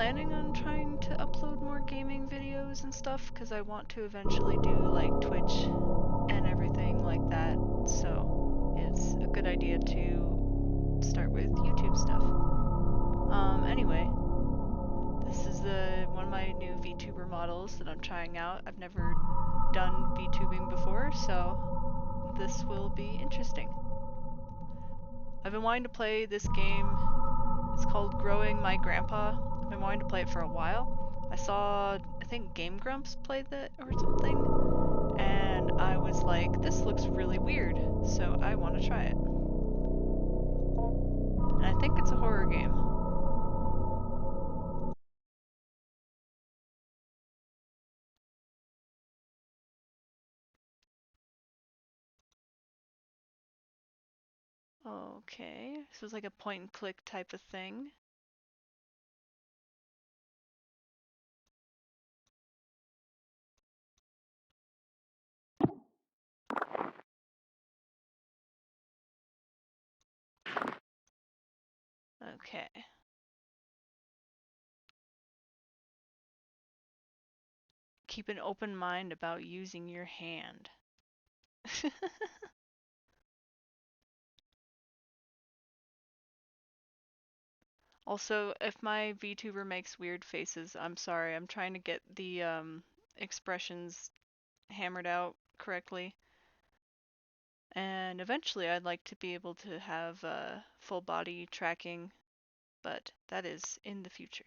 planning on trying to upload more gaming videos and stuff because I want to eventually do like Twitch and everything like that. So it's a good idea to start with YouTube stuff. Anyway, this is one of my new VTuber models that I'm trying out. I've never done VTubing before, so this will be interesting. I've been wanting to play this game. It's called Growing My Grandpa. I've been wanting to play it for a while. I saw, I think Game Grumps played that or something, and I was like, this looks really weird, so I want to try it. And I think it's a horror game. Okay, so it's like a point and click type of thing. Okay. Keep an open mind about using your hand. Also, if my VTuber makes weird faces, I'm sorry. I'm trying to get the expressions hammered out correctly. And eventually I'd like to be able to have full body tracking, but that is in the future.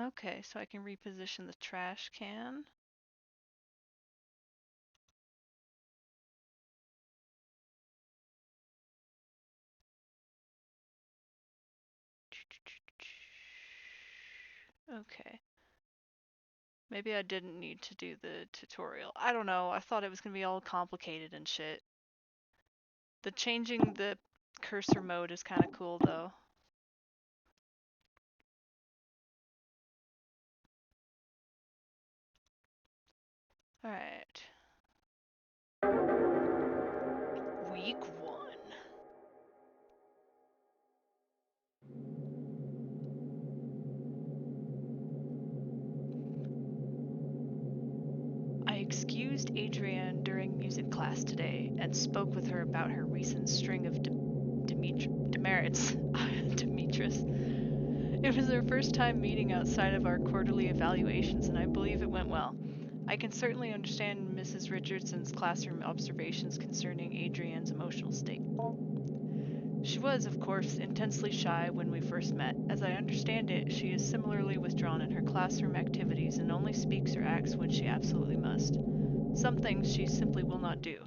Okay, so I can reposition the trash can. Okay. Maybe I didn't need to do the tutorial. I don't know. I thought it was going to be all complicated and shit. The changing the cursor mode is kind of cool though. Alright. Week 1. I excused Adrienne during music class today and spoke with her about her recent string of demerits. Demetrius. It was our first time meeting outside of our quarterly evaluations, and I believe it went well. I can certainly understand Mrs. Richardson's classroom observations concerning Adrienne's emotional state. She was, of course, intensely shy when we first met. As I understand it, she is similarly withdrawn in her classroom activities and only speaks or acts when she absolutely must. Some things she simply will not do.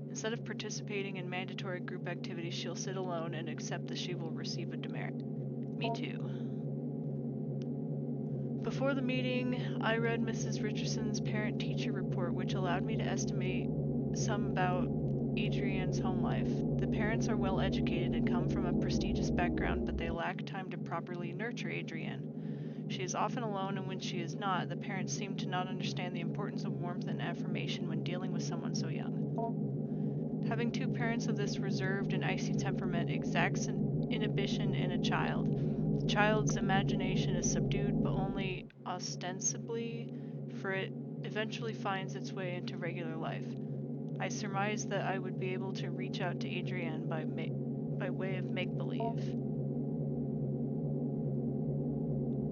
Instead of participating in mandatory group activities, she'll sit alone and accept that she will receive a demerit. Me too. Before the meeting, I read Mrs. Richardson's parent-teacher report, which allowed me to estimate some about Adrienne's home life. The parents are well educated and come from a prestigious background, but they lack time to properly nurture Adrienne. She is often alone, and when she is not, the parents seem to not understand the importance of warmth and affirmation when dealing with someone so young. Having two parents of this reserved and icy temperament exacts an inhibition in a child. The child's imagination is subdued, but only ostensibly, for it eventually finds its way into regular life. I surmised that I would be able to reach out to Adrienne by way of make-believe.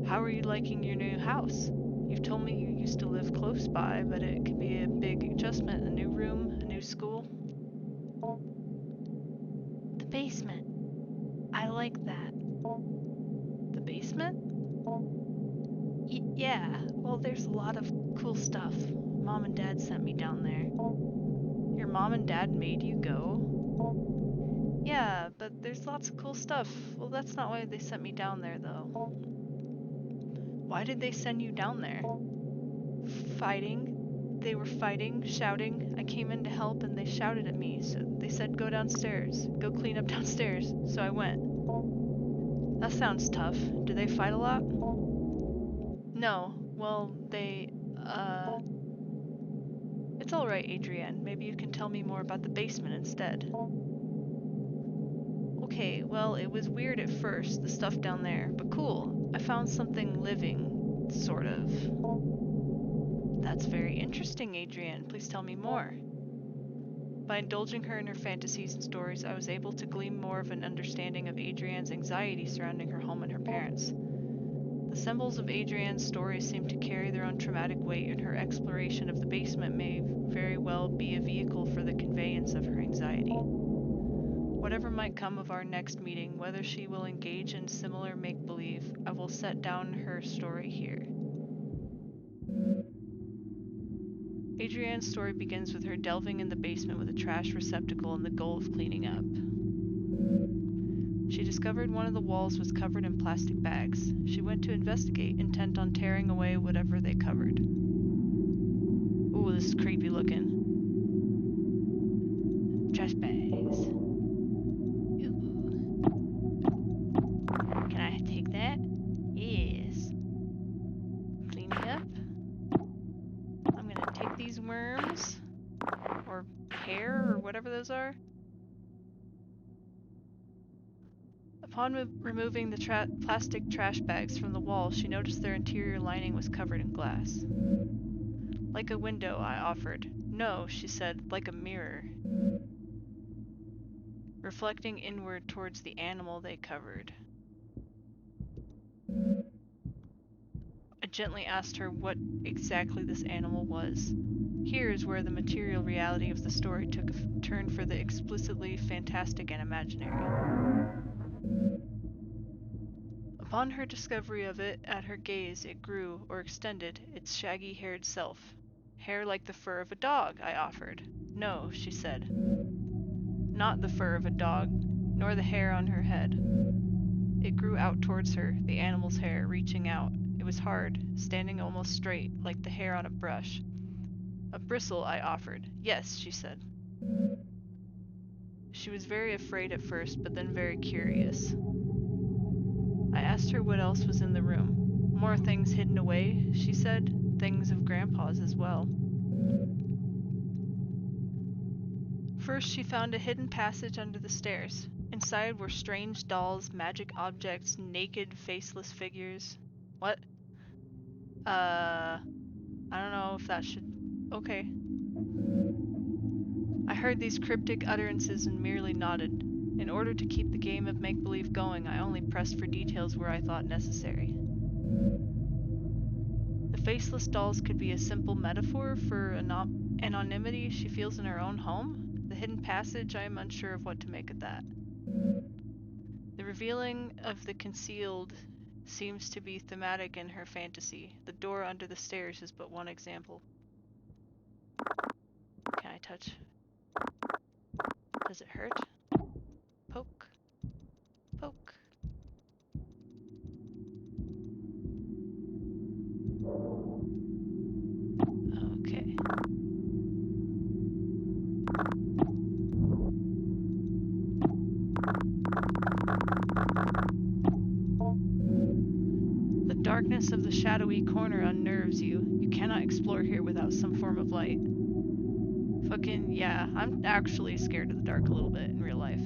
How are you liking your new house? You've told me you used to live close by, but it could be a big adjustment. A new room, a new school. The basement. I like that. The basement? Yeah, well, there's a lot of cool stuff. Mom and Dad sent me down there. Your mom and dad made you go? Yeah, but there's lots of cool stuff. Well, that's not why they sent me down there, though. Why did they send you down there? Fighting. They were fighting, shouting. I came in to help and they shouted at me, so they said go downstairs. Go clean up downstairs. So I went. That sounds tough. Do they fight a lot? No. Well, It's alright, Adrienne. Maybe you can tell me more about the basement instead. Okay, well, it was weird at first, the stuff down there, but cool. I found something living, sort of. That's very interesting, Adrienne. Please tell me more. By indulging her in her fantasies and stories, I was able to glean more of an understanding of Adrienne's anxiety surrounding her home and her parents. The symbols of Adrienne's stories seem to carry their own traumatic weight, and her exploration of the basement may very well be a vehicle for the conveyance of her anxiety. Whatever might come of our next meeting, whether she will engage in similar make-believe, I will set down her story here. Adrienne's story begins with her delving in the basement with a trash receptacle and the goal of cleaning up. She discovered one of the walls was covered in plastic bags. She went to investigate, intent on tearing away whatever they covered. Ooh, this is creepy looking. Trash bags. Ooh. Can I take that? Yes. Clean me up. I'm gonna take these worms, or hair, or whatever those are. Upon removing the plastic trash bags from the wall, she noticed their interior lining was covered in glass. Like a window, I offered. No, she said, like a mirror. Reflecting inward towards the animal they covered. I gently asked her what exactly this animal was. Here is where the material reality of the story took a turn for the explicitly fantastic and imaginary. Upon her discovery of it, at her gaze, it grew, or extended, its shaggy-haired self. Hair like the fur of a dog, I offered. No, she said. Not the fur of a dog, nor the hair on her head. It grew out towards her, the animal's hair, reaching out. It was hard, standing almost straight, like the hair on a brush. A bristle, I offered. Yes, she said. She was very afraid at first, but then very curious. I asked her what else was in the room. More things hidden away, she said. Things of Grandpa's as well. First, she found a hidden passage under the stairs. Inside were strange dolls, magic objects, naked, faceless figures. What? I don't know if that should... Okay. I heard these cryptic utterances and merely nodded. In order to keep the game of make-believe going, I only pressed for details where I thought necessary. The faceless dolls could be a simple metaphor for anonymity she feels in her own home. The hidden passage, I am unsure of what to make of that. The revealing of the concealed seems to be thematic in her fantasy. The door under the stairs is but one example. Can I touch? Does it hurt? Poke. Poke. Okay. The darkness of the shadowy corner unnerves you. You cannot explore here without some form of light. Fucking, yeah, I'm actually scared of the dark a little bit in real life.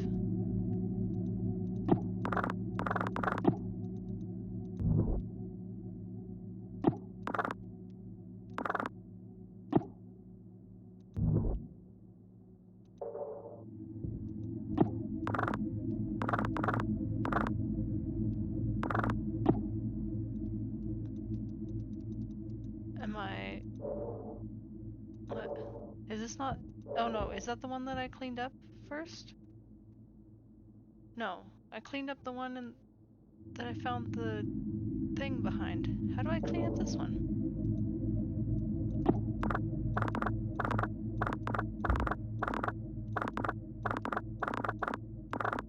Am I... What? Is this not... Oh no, is that the one that I cleaned up first? No, I cleaned up the one that I found the thing behind. How do I clean up this one?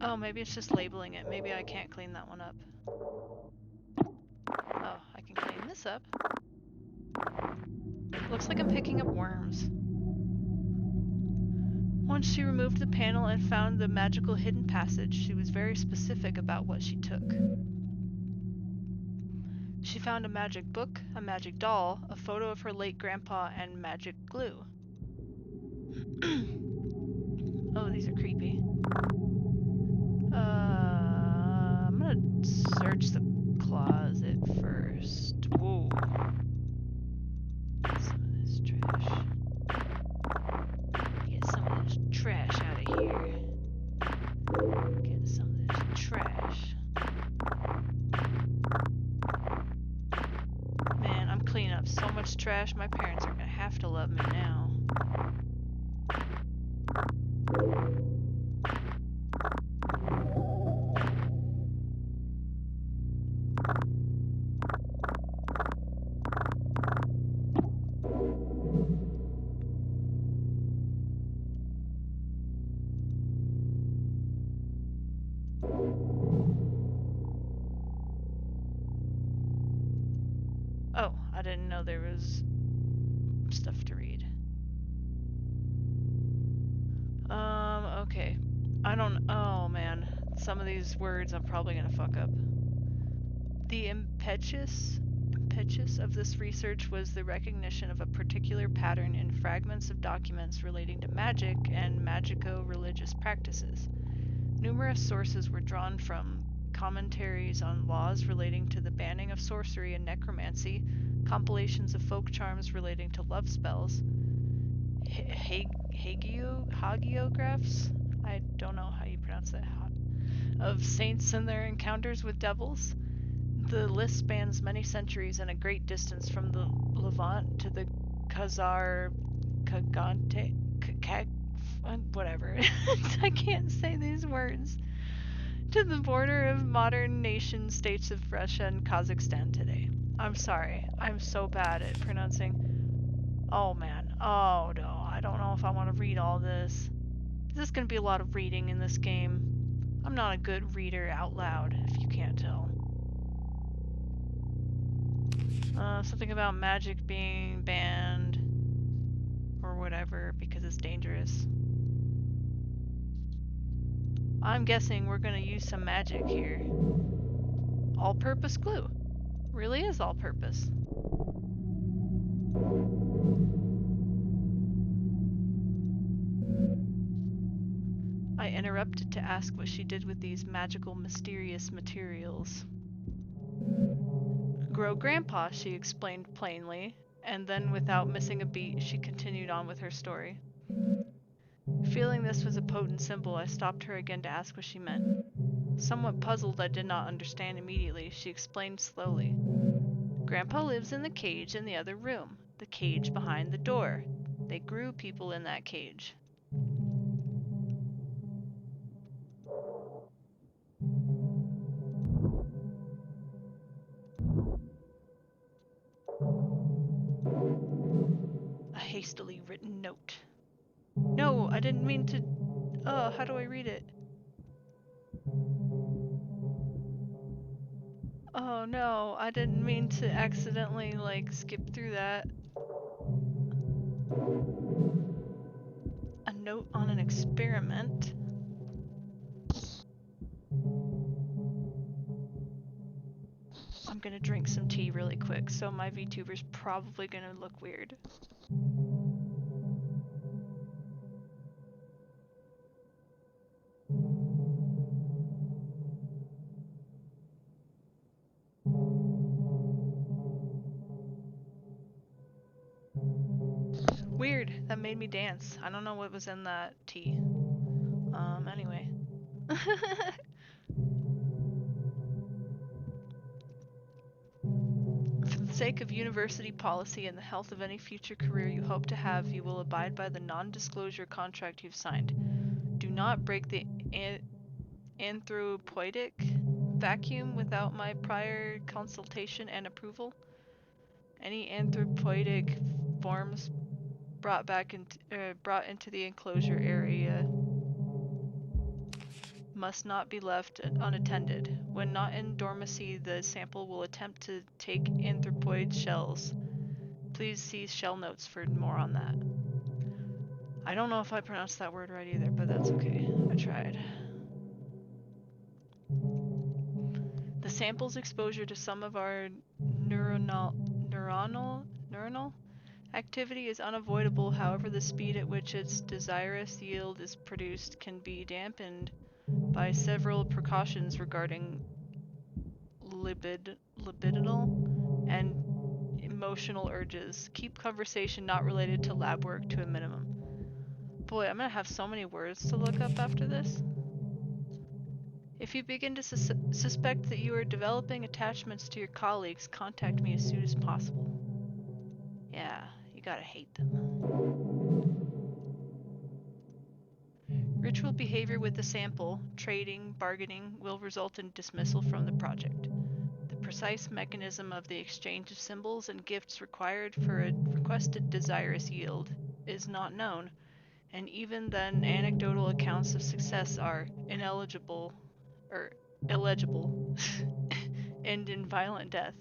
Oh, maybe it's just labeling it. Maybe I can't clean that one up. Oh, I can clean this up. Looks like I'm picking up worms. Once she removed the panel and found the magical hidden passage, she was very specific about what she took. found a magic book, a magic doll, a photo of her late grandpa, and magic glue. Oh, these are creepy. I'm gonna search the closet first. Whoa. Get some of this trash. Get some of this trash out of here. Get some of this trash. Man, I'm cleaning up so much trash, my parents are gonna have to love me now. Oh, I didn't know there was stuff to read. Okay. Oh man. Some of these words I'm probably gonna fuck up. The impetus of this research was the recognition of a particular pattern in fragments of documents relating to magic and magico-religious practices. Numerous sources were drawn from commentaries on laws relating to the banning of sorcery and necromancy, compilations of folk charms relating to love spells, hagiographs, I don't know how you pronounce that, of saints and their encounters with devils. The list spans many centuries and a great distance from the Levant to the Kagante, whatever. I can't say these words. To the border of modern nation states of Russia and Kazakhstan today. I'm sorry. I'm so bad at pronouncing. Oh man. Oh no. I don't know if I want to read all this. There's going to be a lot of reading in this game. I'm not a good reader out loud, if you can't tell. Something about magic being banned or whatever because it's dangerous. I'm guessing we're gonna use some magic here. All-purpose glue. Really is all-purpose. I interrupted to ask what she did with these magical, mysterious materials. Grow grandpa, she explained plainly, and then without missing a beat, she continued on with her story. Feeling this was a potent symbol, I stopped her again to ask what she meant. Somewhat puzzled, I did not understand immediately. She explained slowly. Grandpa lives in the cage in the other room, the cage behind the door. They grew people in that cage. A hastily written note. No, I didn't mean to... how do I read it? Oh no, I didn't mean to accidentally, like, skip through that. A note on an experiment. I'm gonna drink some tea really quick, so my VTuber's probably gonna look weird. Weird, that made me dance. I don't know what was in that tea. Anyway. For the sake of university policy and the health of any future career you hope to have, you will abide by the non-disclosure contract you've signed. Do not break the anthropoidic vacuum without my prior consultation and approval. Any anthropoidic forms brought into the enclosure area must not be left unattended. When not in dormancy, the sample will attempt to take anthropoid shells. Please see shell notes for more on that. I don't know if I pronounced that word right either, but that's okay. I tried. The sample's exposure to some of our neuronal activity is unavoidable. However, the speed at which its desirous yield is produced can be dampened by several precautions regarding libidinal and emotional urges. Keep conversation not related to lab work to a minimum. Boy, I'm gonna have so many words to look up after this. If you begin to suspect that you are developing attachments to your colleagues, contact me as soon as possible. Yeah, you gotta hate them. Ritual behavior with the sample, trading, bargaining, will result in dismissal from the project. The precise mechanism of the exchange of symbols and gifts required for a requested desirous yield is not known, and even then anecdotal accounts of success are illegible, end in violent death.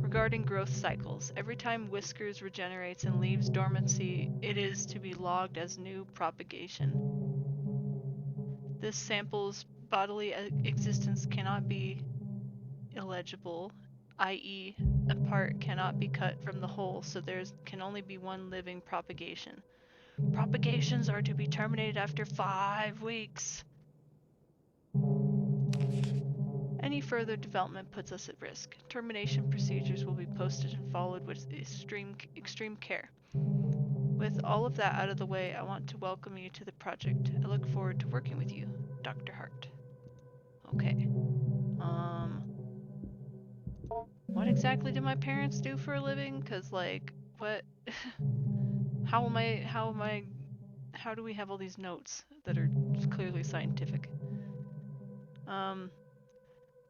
Regarding growth cycles, every time Whiskers regenerates and leaves dormancy, it is to be logged as new propagation. This sample's bodily existence cannot be illegible, i.e., a part cannot be cut from the whole, so there can only be one living propagation. Propagations are to be terminated after 5 weeks. Any further development puts us at risk. Termination procedures will be posted and followed with extreme care. With all of that out of the way, I want to welcome you to the project. I look forward to working with you, Dr. Hart. Okay. What exactly do my parents do for a living? Cause like, what? How do we have all these notes that are clearly scientific?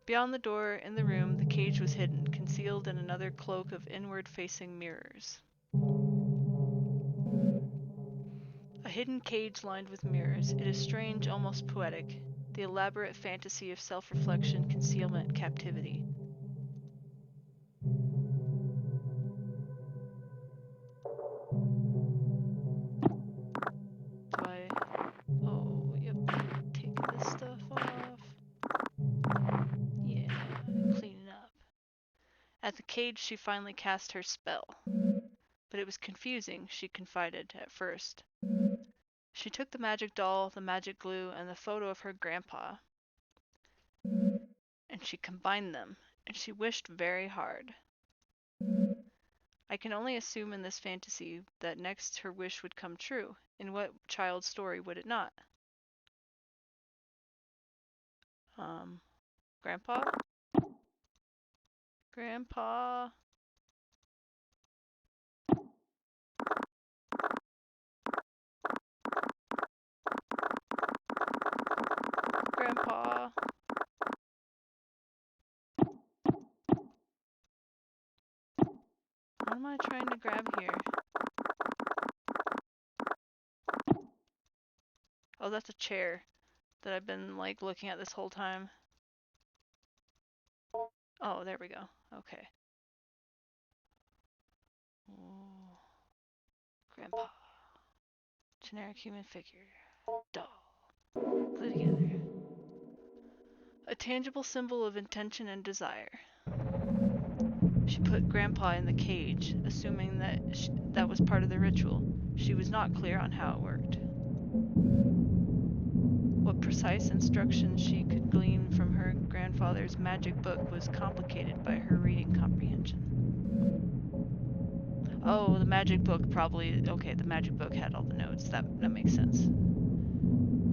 Beyond the door in the room, the cage was hidden, concealed in another cloak of inward-facing mirrors. A hidden cage lined with mirrors. It is strange, almost poetic. The elaborate fantasy of self-reflection, concealment, captivity. Oh, yep. Take this stuff off. Yeah, clean up. At the cage, she finally cast her spell. But it was confusing, she confided at first. She took the magic doll, the magic glue, and the photo of her grandpa, and she combined them, and she wished very hard. I can only assume in this fantasy that next her wish would come true. In what child's story would it not? Grandpa? Grandpa? Grandpa? What am I trying to grab here? Oh, that's a chair that I've been like looking at this whole time. Oh, there we go. Okay. Oh. Grandpa. Generic human figure. Doll. Glue together. A tangible symbol of intention and desire. She put Grandpa in the cage, assuming that that was part of the ritual. She was not clear on how it worked. What precise instructions she could glean from her grandfather's magic book was complicated by her reading comprehension. Oh, the magic book probably... Okay, the magic book had all the notes. That makes sense.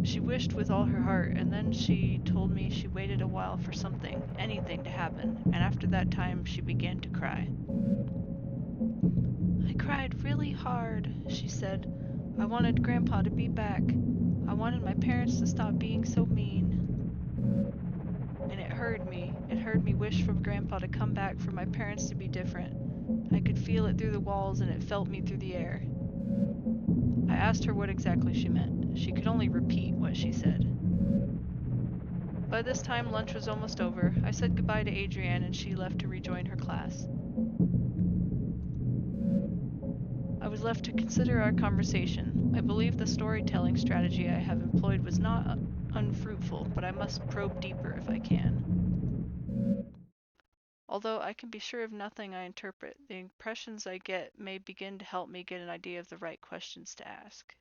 She wished with all her heart, and then she told me she waited a while for something, anything to happen, and after that time she began to cry. I cried really hard, she said. I wanted Grandpa to be back. I wanted my parents to stop being so mean. And it hurt me. It heard me wish for Grandpa to come back, for my parents to be different. I could feel it through the walls, and it felt me through the air. I asked her what exactly she meant. She could only repeat what she said. By this time, lunch was almost over. I said goodbye to Adrienne, and she left to rejoin her class. I was left to consider our conversation. I believe the storytelling strategy I have employed was not unfruitful, but I must probe deeper if I can. Although I can be sure of nothing I interpret, the impressions I get may begin to help me get an idea of the right questions to ask.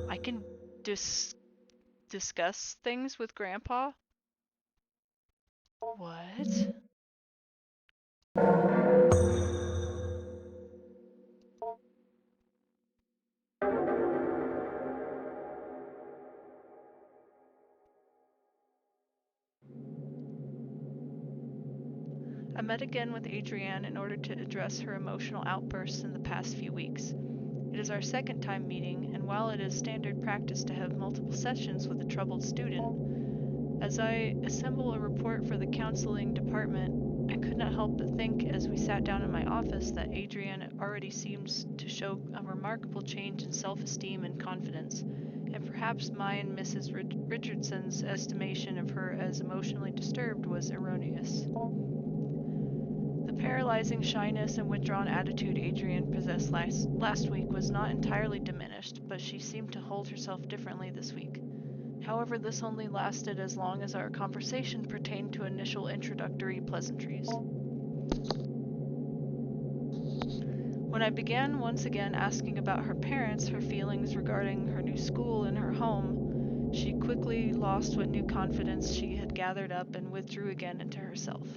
I can discuss things with Grandpa? What? I met again with Adrienne in order to address her emotional outbursts in the past few weeks. It is our second time meeting, and while it is standard practice to have multiple sessions with a troubled student, as I assemble a report for the counseling department, I could not help but think as we sat down in my office that Adrienne already seems to show a remarkable change in self-esteem and confidence, and perhaps my and Mrs. Richardson's estimation of her as emotionally disturbed was erroneous. The paralyzing shyness and withdrawn attitude Adrienne possessed last week was not entirely diminished, but she seemed to hold herself differently this week. However, this only lasted as long as our conversation pertained to initial introductory pleasantries. When I began once again asking about her parents, her feelings regarding her new school and her home, she quickly lost what new confidence she had gathered up and withdrew again into herself.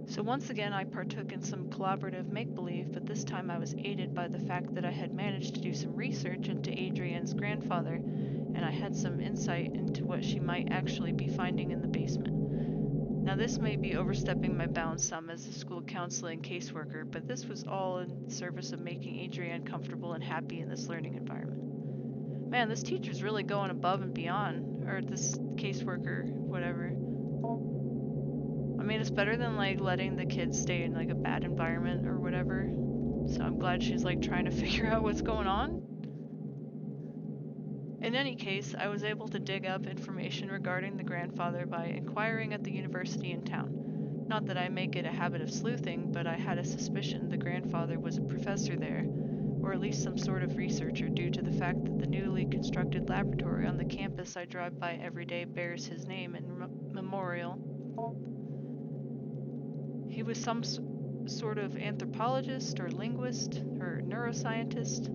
So once again I partook in some collaborative make-believe, but this time I was aided by the fact that I had managed to do some research into Adrienne's grandfather, and I had some insight into what she might actually be finding in the basement. Now this may be overstepping my bounds some as a school counselor and caseworker, but this was all in service of making Adrienne comfortable and happy in this learning environment. Man, this teacher's really going above and beyond, or this caseworker, whatever. I mean, it's better than like letting the kids stay in like a bad environment or whatever. So I'm glad she's like trying to figure out what's going on. In any case, I was able to dig up information regarding the grandfather by inquiring at the university in town. Not that I make it a habit of sleuthing, but I had a suspicion the grandfather was a professor there, or at least some sort of researcher due to the fact that the newly constructed laboratory on the campus I drive by every day bears his name in memorial. He was some sort of anthropologist or linguist or neuroscientist.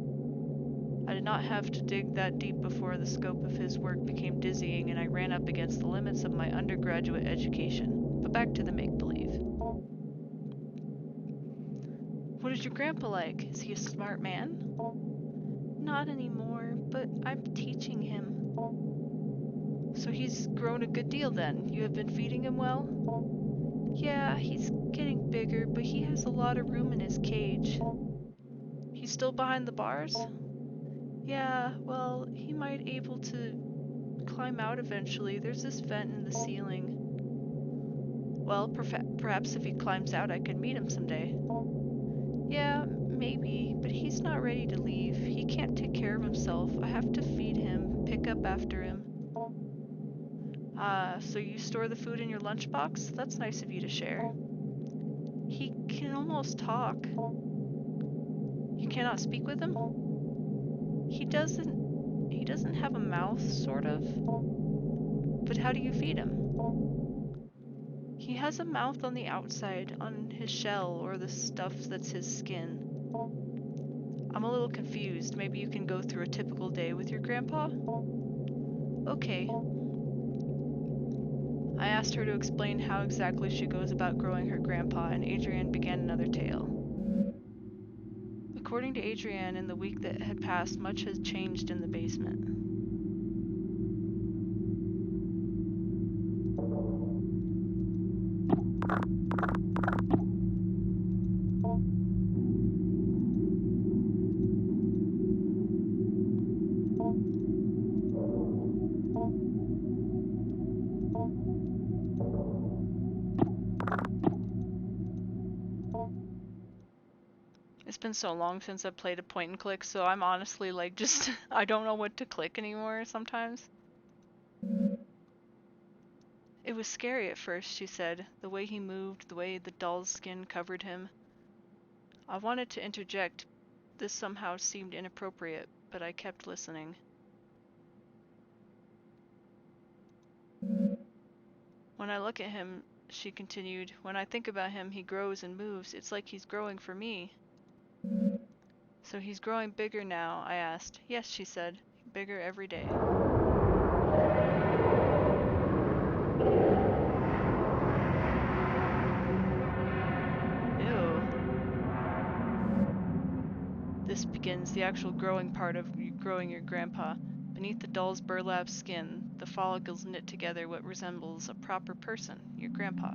I did not have to dig that deep before the scope of his work became dizzying and I ran up against the limits of my undergraduate education. But back to the make-believe. What is your grandpa like? Is he a smart man? Not anymore, but I'm teaching him. So he's grown a good deal then. You have been feeding him well? Yeah, he's getting bigger, but he has a lot of room in his cage. He's still behind the bars? Yeah, well, he might able to climb out eventually. There's this vent in the ceiling. Well, perhaps if he climbs out I could meet him someday. Yeah, maybe, but he's not ready to leave. He can't take care of himself. I have to feed him, pick up after him. So you store the food in your lunchbox? That's nice of you to share. He can almost talk. You cannot speak with him? He doesn't have a mouth, sort of. But how do you feed him? He has a mouth on the outside, on his shell, or the stuff that's his skin. I'm a little confused. Maybe you can go through a typical day with your grandpa? Okay. I asked her to explain how exactly she goes about growing her grandpa, and Adrienne began another tale. According to Adrienne, in the week that had passed, much had changed in the basement. It's been so long since I've played a point and click, so I'm honestly like just, I don't know what to click anymore sometimes. It was scary at first, she said, the way he moved, the way the doll's skin covered him. I wanted to interject, This somehow seemed inappropriate, but I kept listening. When I look at him, she continued, when I think about him, he grows and moves. It's like he's growing for me. So he's growing bigger now, I asked. Yes, she said. Bigger every day. Ew. This begins the actual growing part of growing your grandpa. Beneath the doll's burlap skin, the follicles knit together what resembles a proper person, your grandpa.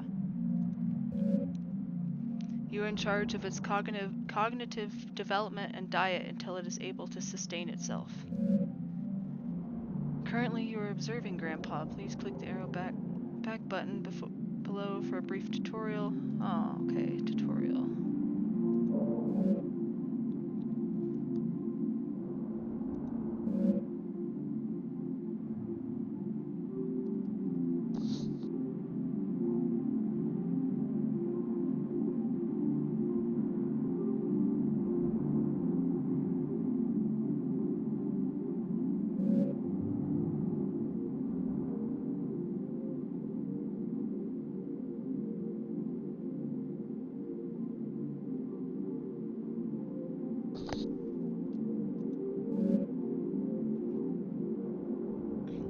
You are in charge of its cognitive development and diet until it is able to sustain itself. Currently, you are observing Grandpa. Please click the arrow back button below for a brief tutorial. Oh, okay, tutorial.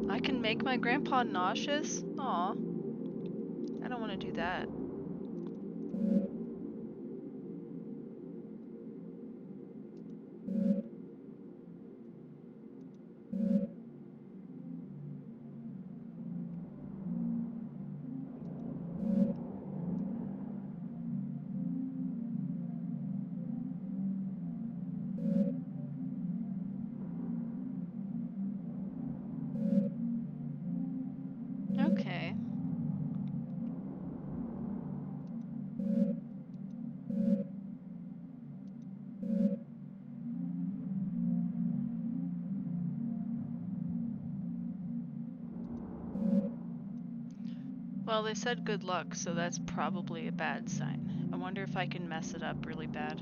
I can make my grandpa nauseous? Aw. I don't want to do that. Okay. Well, they said good luck, so that's probably a bad sign. I wonder if I can mess it up really bad.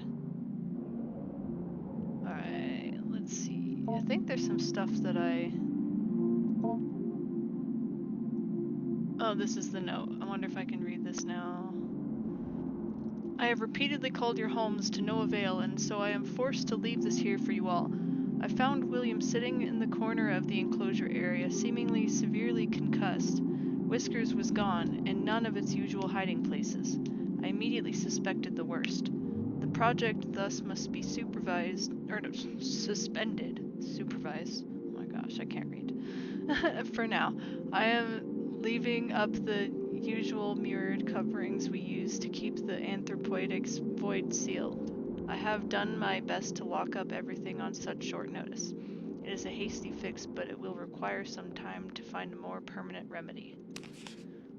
Alright, let's see. I think there's some stuff that Oh, this is the note. I wonder if I can read this now. I have repeatedly called your homes to no avail, and so I am forced to leave this here for you all. I found William sitting in the corner of the enclosure area, seemingly severely concussed. Whiskers was gone, and none of its usual hiding places. I immediately suspected the worst. The project thus must be suspended. Supervised. Oh my gosh, I can't read. For now, I am leaving up the usual mirrored coverings we use to keep the anthropoidic's void sealed. I have done my best to lock up everything on such short notice. It is a hasty fix, but it will require some time to find a more permanent remedy.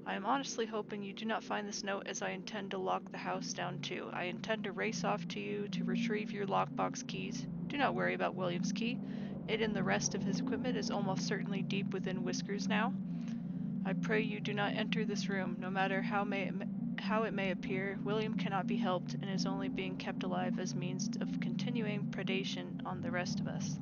I am honestly hoping you do not find this note, as I intend to lock the house down too. I intend to race off to you to retrieve your lockbox keys. Do not worry about William's key. It and the rest of his equipment is almost certainly deep within Whiskers now. I pray you do not enter this room, no matter how it may appear. William cannot be helped and is only being kept alive as means of continuing predation on the rest of us.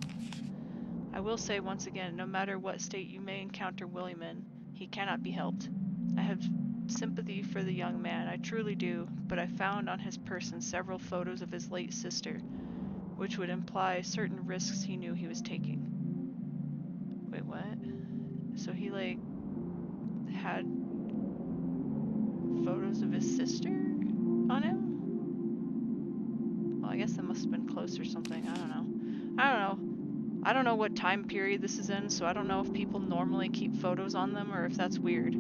I will say once again, no matter what state you may encounter William in, he cannot be helped. I have sympathy for the young man, I truly do, but I found on his person several photos of his late sister, which would imply certain risks he knew he was taking. Wait, what? So he, like, had photos of his sister on him? Well, I guess that must have been close or something. I don't know. I don't know what time period this is in, so I don't know if people normally keep photos on them or if that's weird.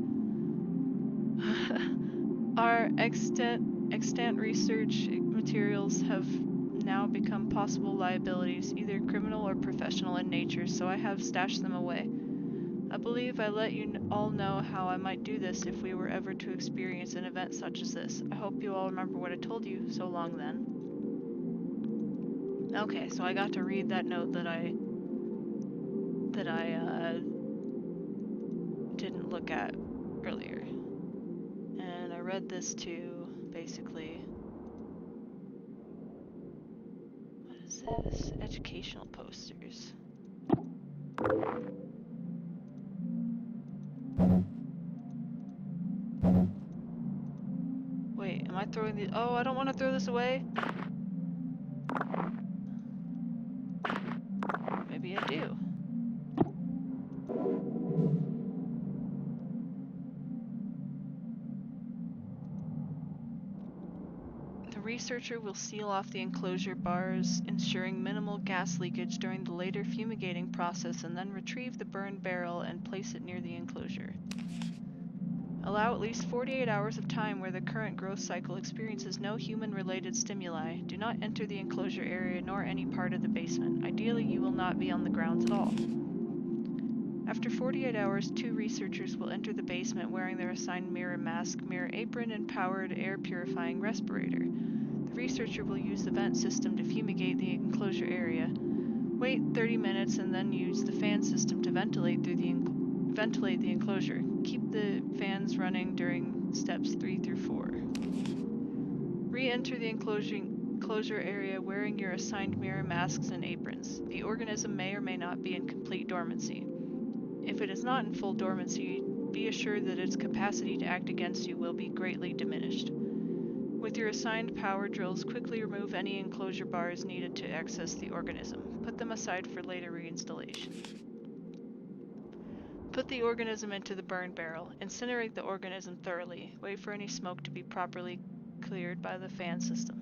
Our extant research materials have now become possible liabilities, either criminal or professional in nature, so I have stashed them away. I believe I let you all know how I might do this if we were ever to experience an event such as this. I hope you all remember what I told you. So long then. Okay, so I got to read that note that I didn't look at earlier. And I read this too, basically. What is is this? Educational posters. Wait, am I throwing the... Oh, I don't want to throw this away. Maybe I do. The researcher will seal off the enclosure bars, ensuring minimal gas leakage during the later fumigating process, and then retrieve the burned barrel and place it near the enclosure. Allow at least 48 hours of time where the current growth cycle experiences no human-related stimuli. Do not enter the enclosure area nor any part of the basement. Ideally, you will not be on the grounds at all. After 48 hours, 2 researchers will enter the basement wearing their assigned mirror mask, mirror apron, and powered air-purifying respirator. The researcher will use the vent system to fumigate the enclosure area. Wait 30 minutes and then use the fan system to ventilate the enclosure. Keep the fans running during steps 3 through 4. Re-enter the enclosure area wearing your assigned mirror masks and aprons. The organism may or may not be in complete dormancy. If it is not in full dormancy, be assured that its capacity to act against you will be greatly diminished. With your assigned power drills, quickly remove any enclosure bars needed to access the organism. Put them aside for later reinstallation. Put the organism into the burn barrel. Incinerate the organism thoroughly. Wait for any smoke to be properly cleared by the fan system.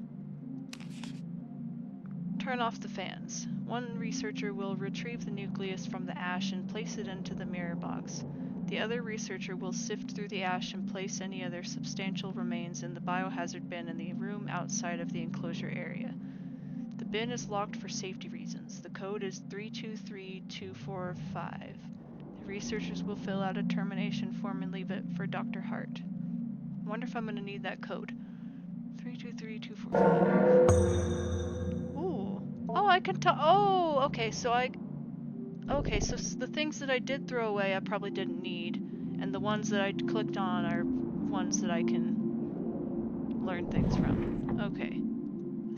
Turn off the fans. One researcher will retrieve the nucleus from the ash and place it into the mirror box. The other researcher will sift through the ash and place any other substantial remains in the biohazard bin in the room outside of the enclosure area. The bin is locked for safety reasons. The code is 323245. The researchers will fill out a termination form and leave it for Dr. Hart. I wonder if I'm going to need that code. 323245. Ooh. Oh, I can tell. Oh, okay, so the things that I did throw away I probably didn't need, and the ones that I clicked on are ones that I can learn things from. Okay.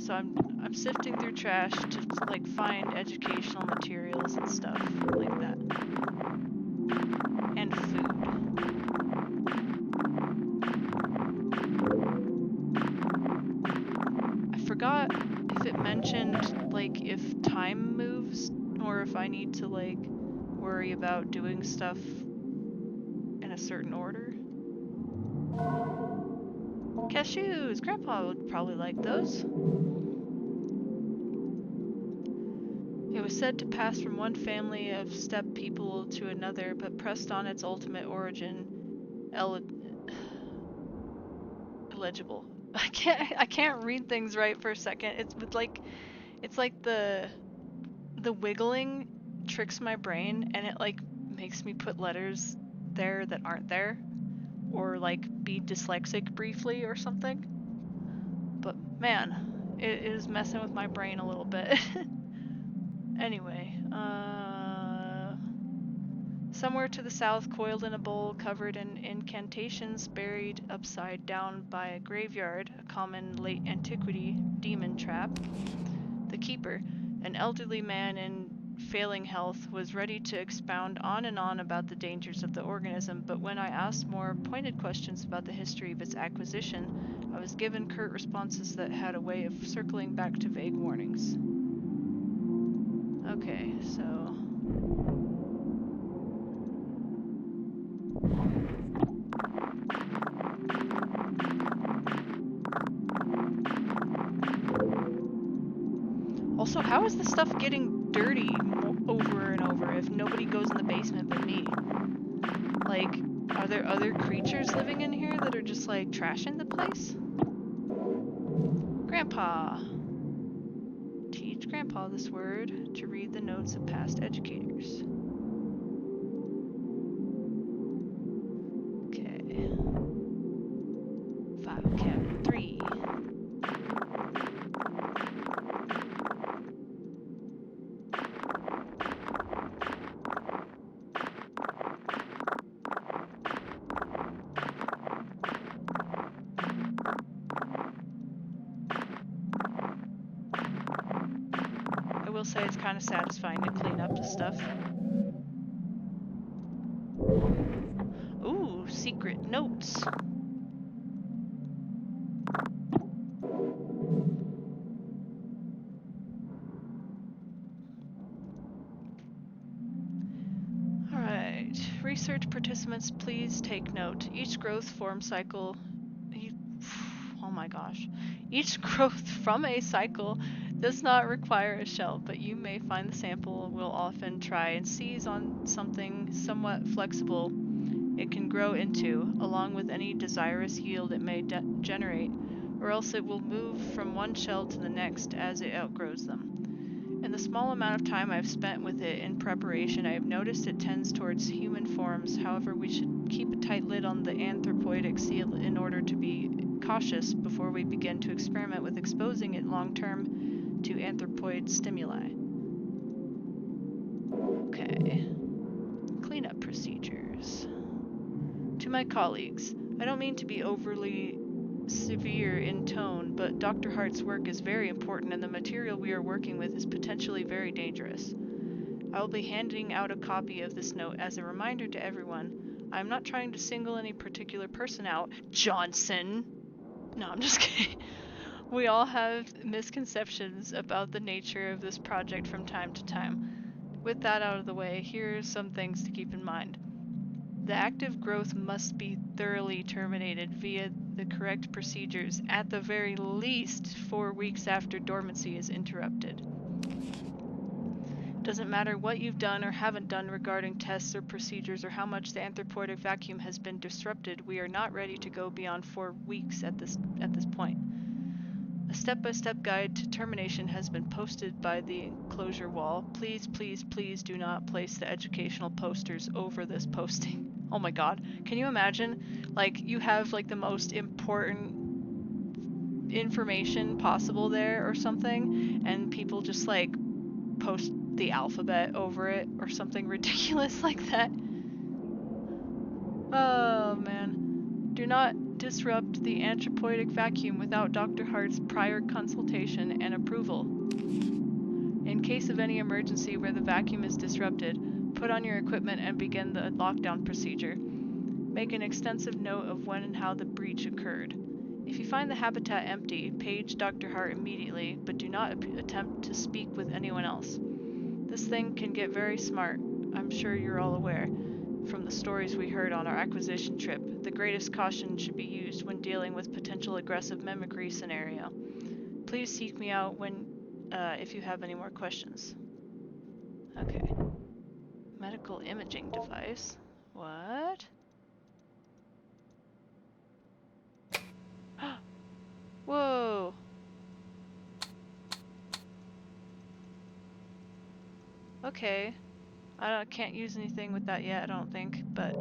So I'm sifting through trash to like find educational materials and stuff like that. And food. I forgot if it mentioned like if time moves or if I need to like worry about doing stuff in a certain order. Cashews! Grandpa would probably like those. It was said to pass from one family of steppe people to another, but pressed on its ultimate origin, illegible. I can't read things right for a second. It's like the wiggling tricks my brain, and it like makes me put letters there that aren't there, or like be dyslexic briefly or something. But man, it is messing with my brain a little bit. Anyway, somewhere to the south, coiled in a bowl, covered in incantations, buried upside down by a graveyard, a common late antiquity demon trap, the keeper, an elderly man in failing health, was ready to expound on and on about the dangers of the organism, but when I asked more pointed questions about the history of its acquisition, I was given curt responses that had a way of circling back to vague warnings. Okay, so... Also, how is this stuff getting dirty over and over if nobody goes in the basement but me? Like, are there other creatures living in here that are just like trashing the place? Grandpa! Teach Grandpa this word to read the notes of past educators. Okay. 5 cabinet 3. kind of satisfying to clean up the stuff. Ooh, secret notes. Alright, research participants, please take note. Each growth form cycle... Oh my gosh. Each growth from a cycle does not require a shell, but you may find the sample will often try and seize on something somewhat flexible it can grow into, along with any desirous yield it may generate, or else it will move from one shell to the next as it outgrows them. In the small amount of time I've spent with it in preparation, I have noticed it tends towards human forms. However, we should keep a tight lid on the anthropoidic seal in order to be cautious before we begin to experiment with exposing it long-term to anthropoid stimuli. Okay. Cleanup procedures. To my colleagues, I don't mean to be overly severe in tone, but Dr. Hart's work is very important and the material we are working with is potentially very dangerous. I will be handing out a copy of this note as a reminder to everyone. I am not trying to single any particular person out. Johnson! No, I'm just kidding. We all have misconceptions about the nature of this project from time to time. With that out of the way, here are some things to keep in mind. The active growth must be thoroughly terminated via the correct procedures at the very least 4 weeks after dormancy is interrupted. Doesn't matter what you've done or haven't done regarding tests or procedures or how much the anthropoidic vacuum has been disrupted, we are not ready to go beyond 4 weeks at this point. A step-by-step guide to termination has been posted by the enclosure wall. Please, please, please do not place the educational posters over this posting. Oh my god. Can you imagine? Like, you have like the most important information possible there or something, and people just like post the alphabet over it or something ridiculous like that. Oh man. Do not disrupt the anthropoidic vacuum without Dr. Hart's prior consultation and approval. In case of any emergency where the vacuum is disrupted, put on your equipment and begin the lockdown procedure. Make an extensive note of when and how the breach occurred. If you find the habitat empty, page Dr. Hart immediately, but do not attempt to speak with anyone else. This thing can get very smart. I'm sure you're all aware. From the stories we heard on our acquisition trip, the greatest caution should be used when dealing with potential aggressive mimicry scenario. Please seek me out when, if you have any more questions. Okay. Medical imaging device. What? Whoa! Okay. I can't use anything with that yet, I don't think, but...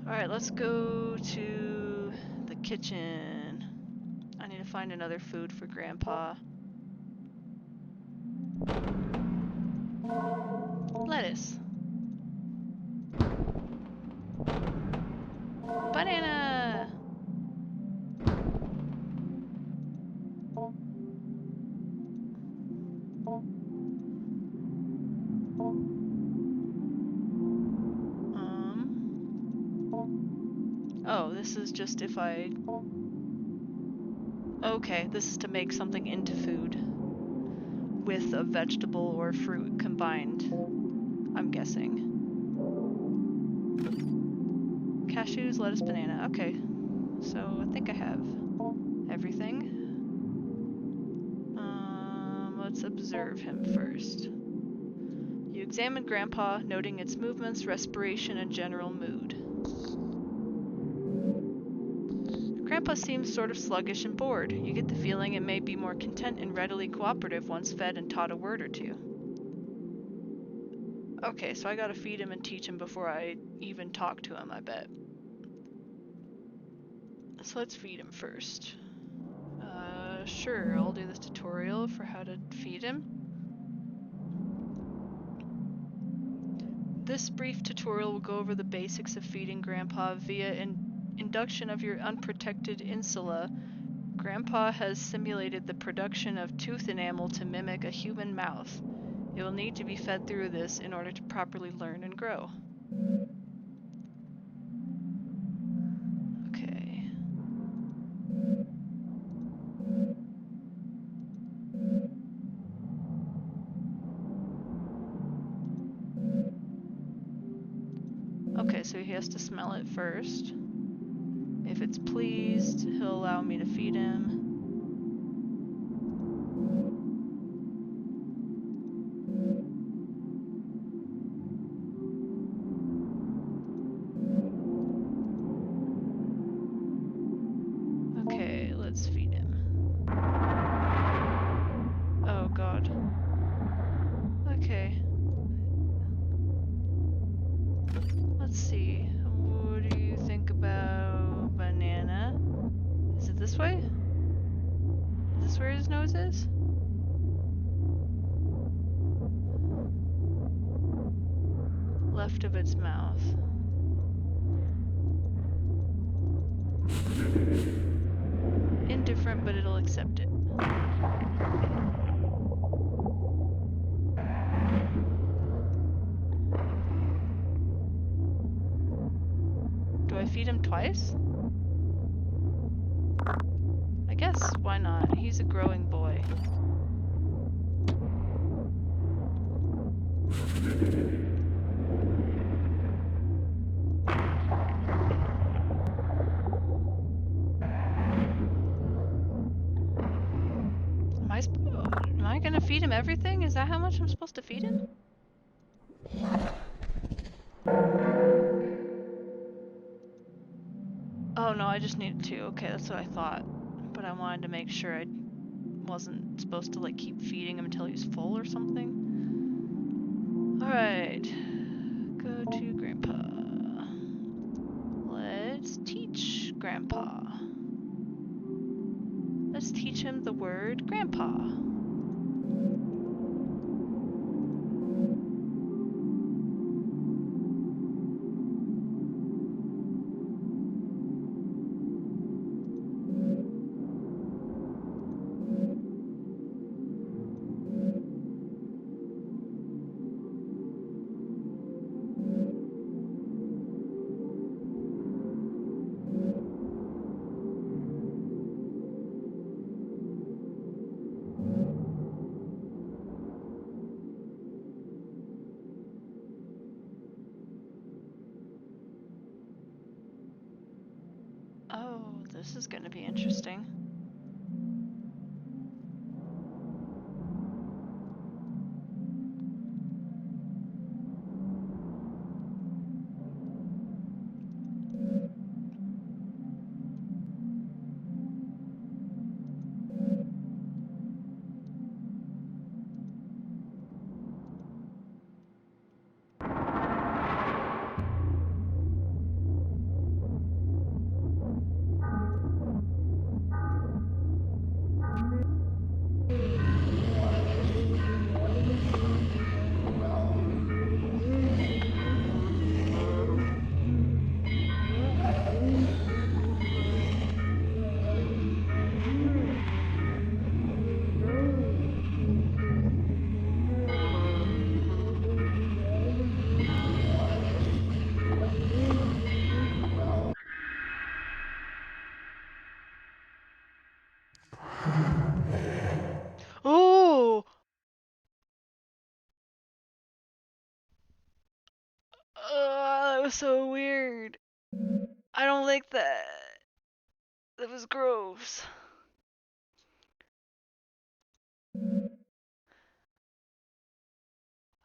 Alright, let's go to the kitchen. I need to find another food for Grandpa. Lettuce. Banana! Oh, this is just if I... Okay, this is to make something into food with a vegetable or fruit combined, I'm guessing. Cashews, lettuce, banana. Okay, so I think I have everything. Let's observe him first. You examine Grandpa, noting its movements, respiration, and general mood. Grandpa seems sort of sluggish and bored. You get the feeling it may be more content and readily cooperative once fed and taught a word or two. Okay, so I gotta feed him and teach him before I even talk to him, I bet. So let's feed him first. Sure, I'll do this tutorial for how to feed him. This brief tutorial will go over the basics of feeding Grandpa via induction of your unprotected insula Grandpa has simulated the production of tooth enamel to mimic a human mouth. It will need to be fed through this in order to properly learn and grow. Okay. Okay, so he has to smell it first. If it's pleased, he'll allow me to feed him. Okay, let's feed him. Oh god. Okay. Let's see. What do you think about banana? Is it this way? Is this where his nose is? Left of its mouth. Indifferent, but it'll accept it. Do I feed him twice? I guess, why not? He's a growing boy. Am I gonna feed him everything? Is that how much I'm supposed to feed him? Oh no, I just needed two. Okay, that's what I thought. But I wanted to make sure I wasn't supposed to like keep feeding him until he was full or something. Alright. Go to Grandpa. Let's teach Grandpa. Let's teach him the word Grandpa. Oh, this is gonna be interesting. Oh! That was so weird. I don't like that. That was gross.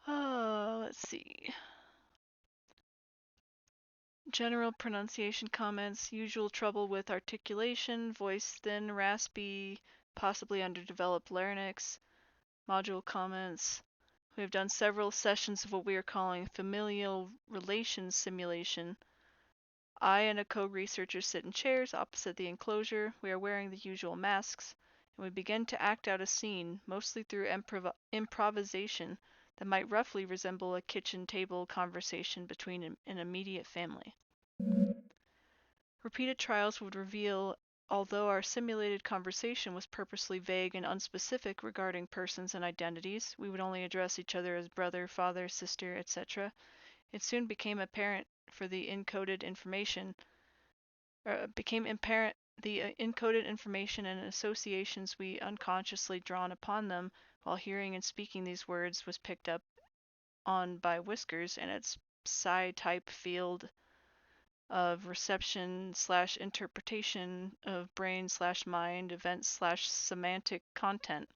Let's see. General pronunciation comments, usual trouble with articulation, voice thin, raspy, possibly underdeveloped larynx. Module comments. We have done several sessions of what we are calling familial relations simulation. I and a co-researcher sit in chairs opposite the enclosure. We are wearing the usual masks, and we begin to act out a scene, mostly through improvisation, that might roughly resemble a kitchen table conversation between an immediate family. Repeated trials would reveal although our simulated conversation was purposely vague and unspecific regarding persons and identities, we would only address each other as brother, father, sister, etc. It soon became apparent the encoded information and associations we unconsciously drawn upon them while hearing and speaking these words was picked up on by Whiskers and its psi-type field of reception/interpretation of brain/mind event/semantic content.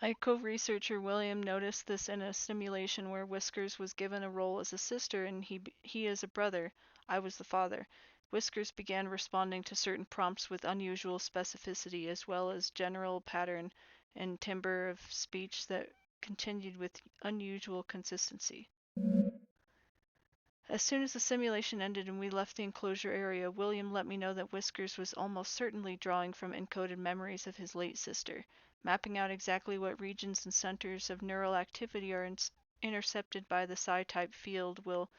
My co-researcher William noticed this in a simulation where Whiskers was given a role as a sister and he as a brother. I was the father. Whiskers began responding to certain prompts with unusual specificity as well as general pattern and timbre of speech that continued with unusual consistency. As soon as the simulation ended and we left the enclosure area, William let me know that Whiskers was almost certainly drawing from encoded memories of his late sister. Mapping out exactly what regions and centers of neural activity are intercepted by the psi-type field will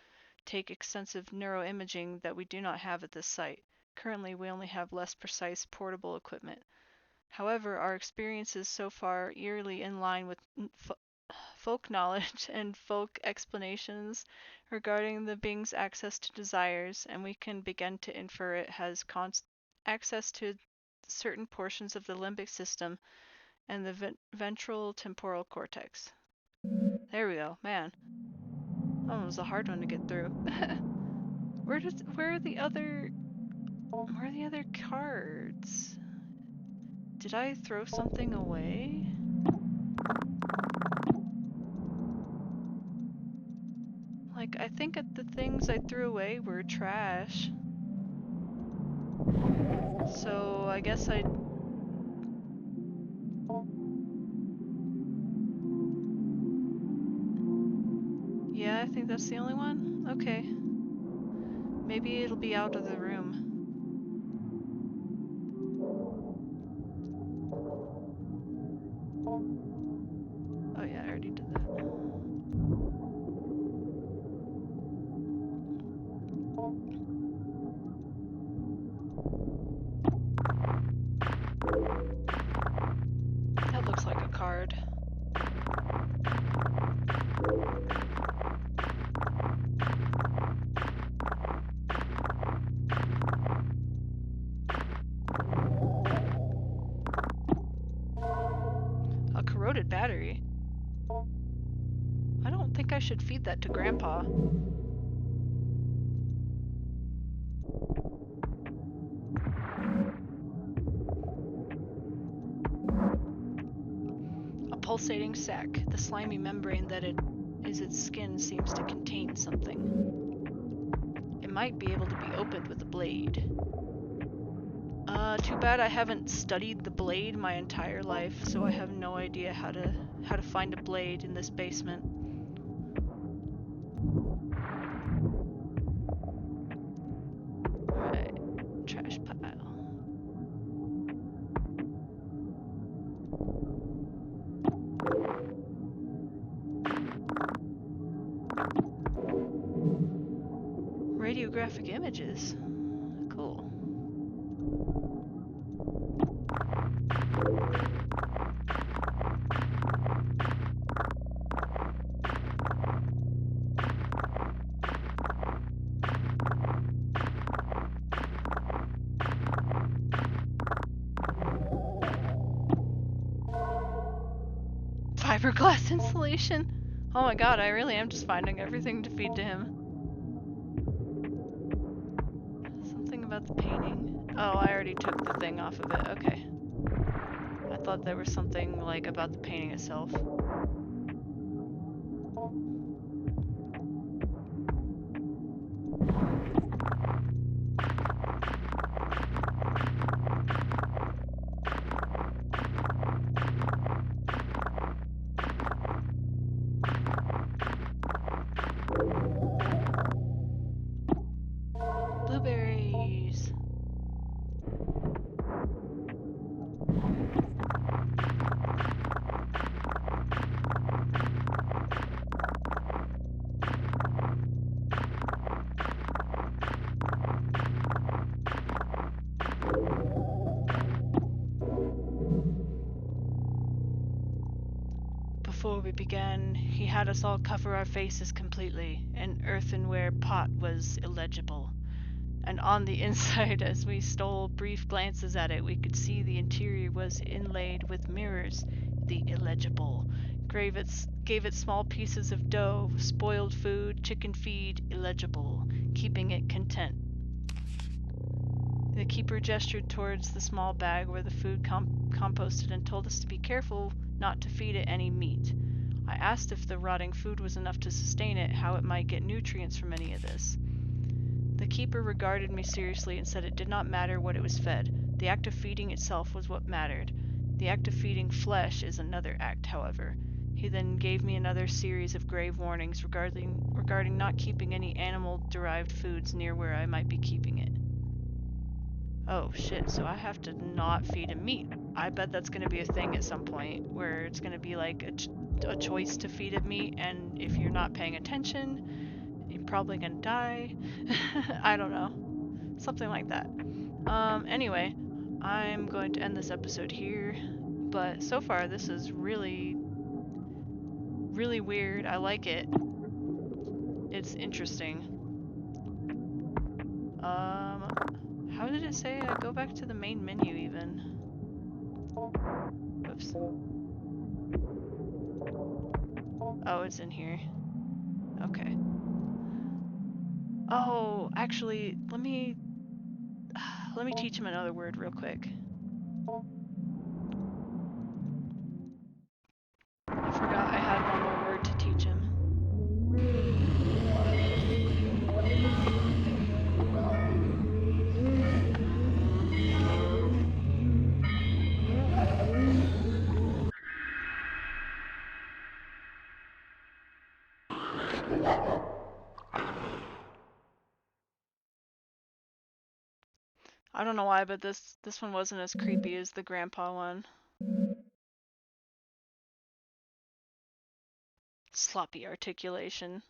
take extensive neuroimaging that we do not have at this site. Currently, we only have less precise portable equipment. However, our experiences so far eerily in line with folk knowledge and folk explanations regarding the being's access to desires, and we can begin to infer it has access to certain portions of the limbic system and the ventral temporal cortex. There we go, man. That was a hard one to get through. Where are the other cards? Did I throw something away? Like, I think the things I threw away were trash. So, I guess yeah, I think that's the only one? Okay. Maybe it'll be out of the room. Oh yeah, I already did that. That looks like a card. A corroded battery. I don't think I should feed that to Grandpa. A pulsating sac. The slimy membrane that is its skin seems to contain something. It might be able to be opened with a blade. Too bad I haven't studied the blade my entire life, so I have no idea how to find a blade in this basement. Alright, trash pile. Radiographic images. Cool. Fiberglass insulation? Oh my god, I really am just finding everything to feed to him. Something about the painting. Oh, I already took the thing off of it. Okay. I thought there was something like about the painting itself. Blueberries. Before we began, he had us all cover our faces completely. An earthenware pot was illegible. And on the inside, as we stole brief glances at it, we could see the interior was inlaid with mirrors. The illegible gave it small pieces of dough, spoiled food, chicken feed, illegible, keeping it content. The keeper gestured towards the small bag where the food composted and told us to be careful not to feed it any meat. I asked if the rotting food was enough to sustain it, how it might get nutrients from any of this. The keeper regarded me seriously and said it did not matter what it was fed. The act of feeding itself was what mattered. The act of feeding flesh is another act, however. He then gave me another series of grave warnings regarding not keeping any animal-derived foods near where I might be keeping it. Oh shit, so I have to not feed him meat. I bet that's going to be a thing at some point, where it's going to be like a choice to feed it meat, and if you're not paying attention, you're probably going to die. I don't know. Something like that. Anyway, I'm going to end this episode here, but so far this is really, really weird. I like it. It's interesting. How did it say I go back to the main menu even? Whoops. Oh, it's in here. Okay. Oh, actually, let me teach him another word real quick. I forgot I had one more word to teach him. I don't know why, but this one wasn't as creepy as the grandpa one. Sloppy articulation.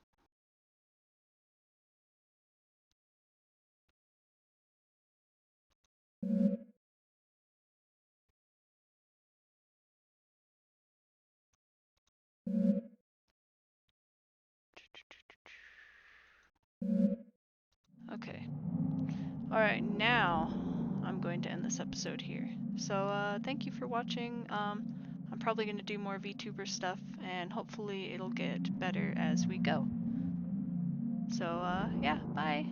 Okay. Alright, now I'm going to end this episode here. So, thank you for watching. I'm probably going to do more VTuber stuff, and hopefully it'll get better as we go. So, yeah, bye!